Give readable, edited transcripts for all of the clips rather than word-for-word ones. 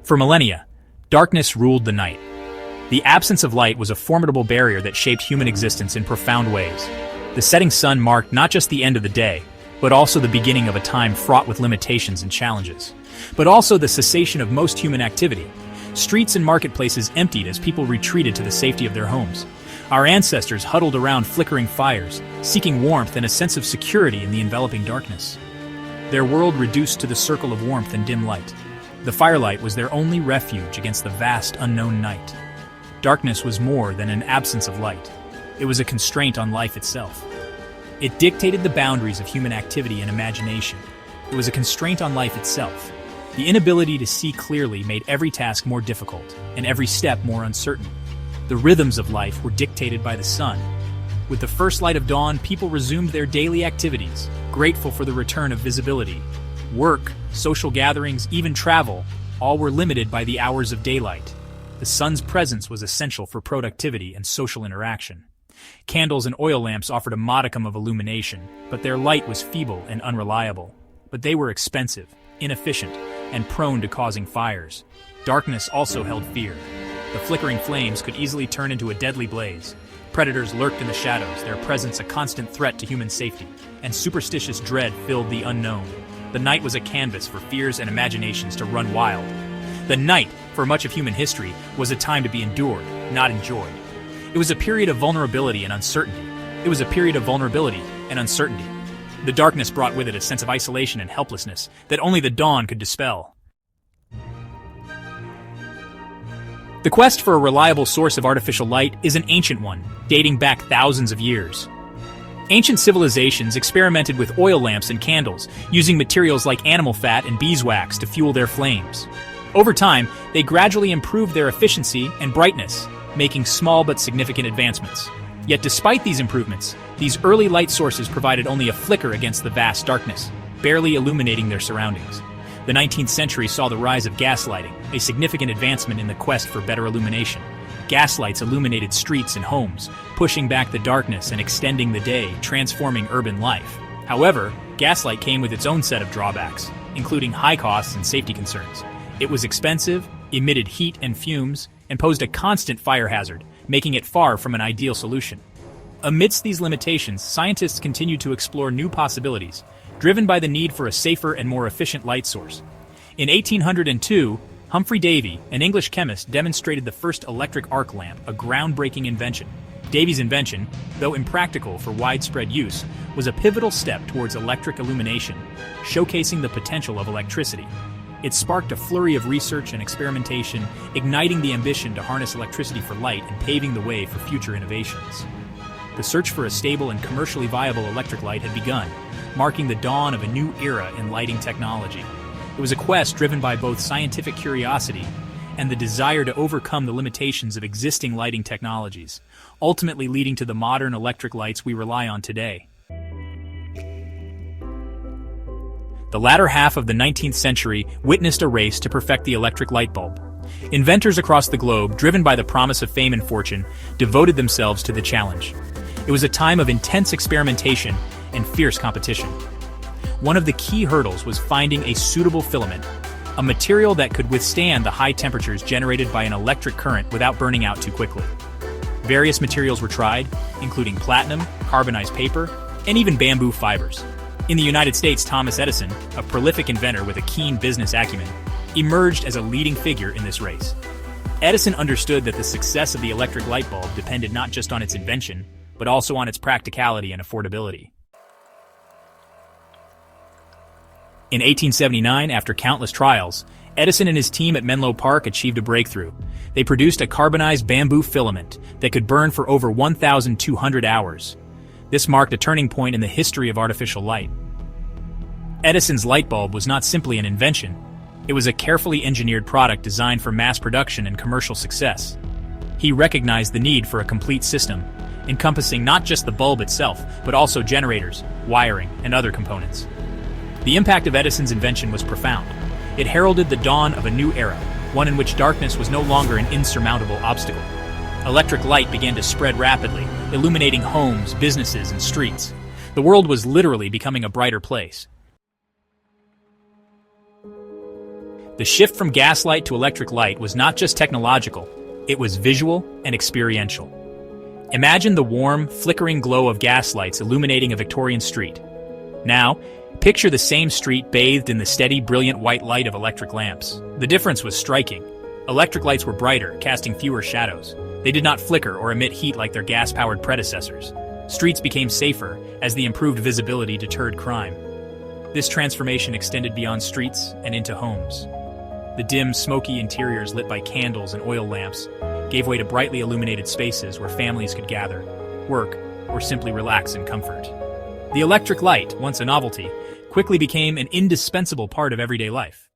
For millennia, darkness ruled the night. The absence of light was a formidable barrier that shaped human existence in profound ways. The setting sun marked not just the end of the day, but also the beginning of a time fraught with limitations and challenges. But also the cessation of most human activity. Streets and marketplaces emptied as people retreated to the safety of their homes. Our ancestors huddled around flickering fires, seeking warmth and a sense of security in the enveloping darkness. Their world reduced to the circle of warmth and dim light. The firelight was their only refuge against the vast unknown night. Darkness was more than an absence of light. It was a constraint on life itself. It dictated the boundaries of human activity and imagination. It was a constraint on life itself. The inability to see clearly made every task more difficult, and every step more uncertain. The rhythms of life were dictated by the sun. With the first light of dawn, people resumed their daily activities, grateful for the return of visibility. Work, social gatherings, even travel, all were limited by the hours of daylight. The sun's presence was essential for productivity and social interaction. Candles and oil lamps offered a modicum of illumination, but their light was feeble and unreliable. But they were expensive, inefficient, and prone to causing fires. Darkness also held fear. The flickering flames could easily turn into a deadly blaze. Predators lurked in the shadows, their presence a constant threat to human safety, and superstitious dread filled the unknown. The night was a canvas for fears and imaginations to run wild. The night, for much of human history, was a time to be endured, not enjoyed. It was a period of vulnerability and uncertainty. The darkness brought with it a sense of isolation and helplessness that only the dawn could dispel. The quest for a reliable source of artificial light is an ancient one, dating back thousands of years. Ancient civilizations experimented with oil lamps and candles, using materials like animal fat and beeswax to fuel their flames. Over time, they gradually improved their efficiency and brightness, making small but significant advancements. Yet despite these improvements, these early light sources provided only a flicker against the vast darkness, barely illuminating their surroundings. The 19th century saw the rise of gaslighting, a significant advancement in the quest for better illumination. Gaslights illuminated streets and homes, pushing back the darkness and extending the day, transforming urban life. However, gaslight came with its own set of drawbacks, including high costs and safety concerns. It was expensive, emitted heat and fumes, and posed a constant fire hazard, making it far from an ideal solution. Amidst these limitations, scientists continued to explore new possibilities, driven by the need for a safer and more efficient light source. In 1802, Humphrey Davy, an English chemist, demonstrated the first electric arc lamp, a groundbreaking invention. Davy's invention, though impractical for widespread use, was a pivotal step towards electric illumination, showcasing the potential of electricity. It sparked a flurry of research and experimentation, igniting the ambition to harness electricity for light and paving the way for future innovations. The search for a stable and commercially viable electric light had begun, marking the dawn of a new era in lighting technology. It was a quest driven by both scientific curiosity and the desire to overcome the limitations of existing lighting technologies, ultimately leading to the modern electric lights we rely on today. The latter half of the 19th century witnessed a race to perfect the electric light bulb. Inventors across the globe, driven by the promise of fame and fortune, devoted themselves to the challenge. It was a time of intense experimentation and fierce competition. One of the key hurdles was finding a suitable filament, a material that could withstand the high temperatures generated by an electric current without burning out too quickly. Various materials were tried, including platinum, carbonized paper, and even bamboo fibers. In the United States, Thomas Edison, a prolific inventor with a keen business acumen, emerged as a leading figure in this race. Edison understood that the success of the electric light bulb depended not just on its invention, but also on its practicality and affordability. In 1879, after countless trials, Edison and his team at Menlo Park achieved a breakthrough. They produced a carbonized bamboo filament that could burn for over 1,200 hours. This marked a turning point in the history of artificial light. Edison's light bulb was not simply an invention. It was a carefully engineered product designed for mass production and commercial success. He recognized the need for a complete system, encompassing not just the bulb itself, but also generators, wiring, and other components. The impact of Edison's invention was profound. It heralded the dawn of a new era, one in which darkness was no longer an insurmountable obstacle. Electric light began to spread rapidly, illuminating homes, businesses, and streets. The world was literally becoming a brighter place. The shift from gaslight to electric light was not just technological, it was visual and experiential. Imagine the warm, flickering glow of gaslights illuminating a Victorian street. Now, picture the same street bathed in the steady, brilliant white light of electric lamps. The difference was striking. Electric lights were brighter, casting fewer shadows. They did not flicker or emit heat like their gas-powered predecessors. Streets became safer as the improved visibility deterred crime. This transformation extended beyond streets and into homes. The dim, smoky interiors lit by candles and oil lamps gave way to brightly illuminated spaces where families could gather, work, or simply relax in comfort. The electric light, once a novelty, quickly became an indispensable part of everyday life.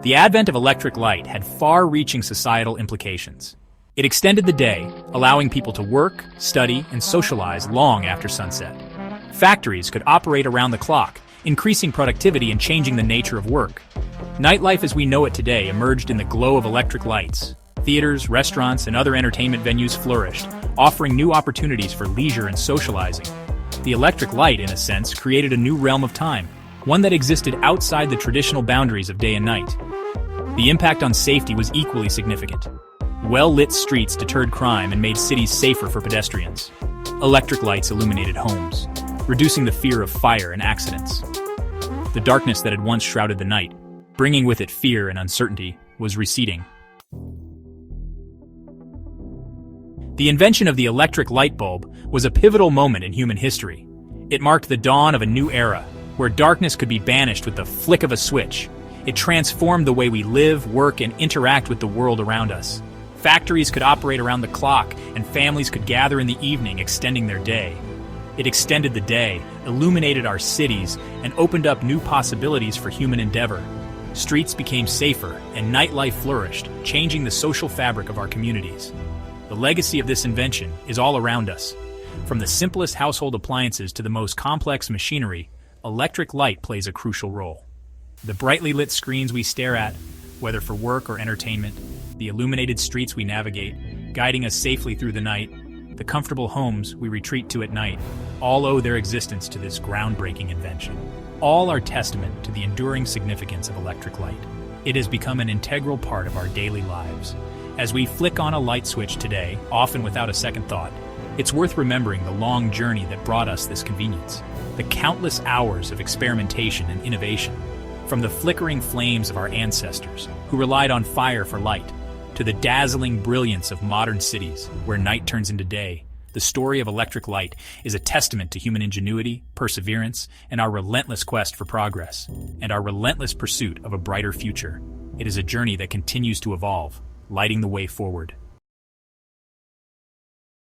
The advent of electric light had far-reaching societal implications. It extended the day, allowing people to work, study, and socialize long after sunset. Factories could operate around the clock, increasing productivity and changing the nature of work. Nightlife as we know it today emerged in the glow of electric lights. Theaters, restaurants, and other entertainment venues flourished, offering new opportunities for leisure and socializing. The electric light, in a sense, created a new realm of time, one that existed outside the traditional boundaries of day and night. The impact on safety was equally significant. Well-lit streets deterred crime and made cities safer for pedestrians. Electric lights illuminated homes, reducing the fear of fire and accidents. The darkness that had once shrouded the night, bringing with it fear and uncertainty, was receding. The invention of the electric light bulb was a pivotal moment in human history. It marked the dawn of a new era, where darkness could be banished with the flick of a switch. It transformed the way we live, work, and interact with the world around us. Factories could operate around the clock, and families could gather in the evening, extending their day. It extended the day, illuminated our cities, and opened up new possibilities for human endeavor. Streets became safer, and nightlife flourished, changing the social fabric of our communities. The legacy of this invention is all around us. From the simplest household appliances to the most complex machinery, electric light plays a crucial role. The brightly lit screens we stare at, whether for work or entertainment, the illuminated streets we navigate, guiding us safely through the night, the comfortable homes we retreat to at night, all owe their existence to this groundbreaking invention. All are testament to the enduring significance of electric light. It has become an integral part of our daily lives. As we flick on a light switch today, often without a second thought, it's worth remembering the long journey that brought us this convenience, the countless hours of experimentation and innovation, from the flickering flames of our ancestors, who relied on fire for light, to the dazzling brilliance of modern cities, where night turns into day. The story of electric light is a testament to human ingenuity, perseverance, and our relentless quest for progress, and our relentless pursuit of a brighter future. It is a journey that continues to evolve, lighting the way forward.